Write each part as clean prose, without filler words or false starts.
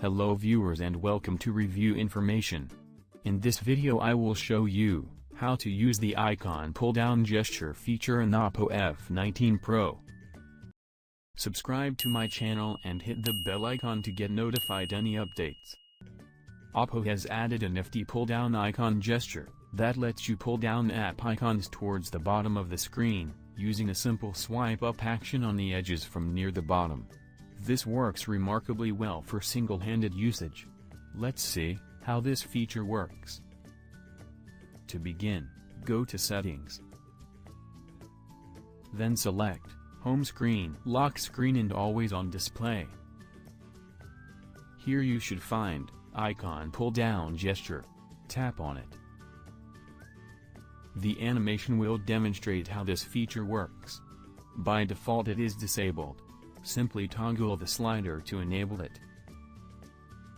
Hello viewers and welcome to Review Information. In this video I will show you how to use the icon pull-down gesture feature in Oppo F19 Pro. Subscribe to my channel and hit the bell icon to get notified any updates. Oppo has added a nifty pull-down icon gesture that lets you pull down app icons towards the bottom of the screen, using a simple swipe-up action on the edges from near the bottom. This works remarkably well for single-handed usage. Let's see how this feature works. To begin, go to Settings. Then select Home Screen, Lock Screen and Always on Display. Here you should find Icon Pull-Down Gesture. Tap on it. The animation will demonstrate how this feature works. By default it is disabled. Simply toggle the slider to enable it.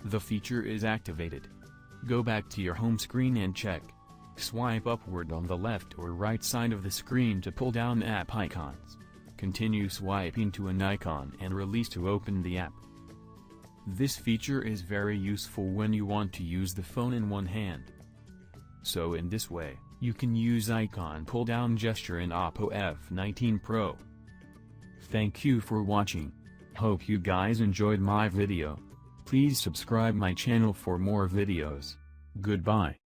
The feature is activated. Go back to your home screen and check. Swipe upward on the left or right side of the screen to pull down app icons. Continue swiping to an icon and release to open the app. This feature is very useful when you want to use the phone in one hand. So in this way, you can use icon pull-down gesture in Oppo F19 Pro. Thank you for watching. Hope you guys enjoyed my video. Please subscribe my channel for more videos. Goodbye.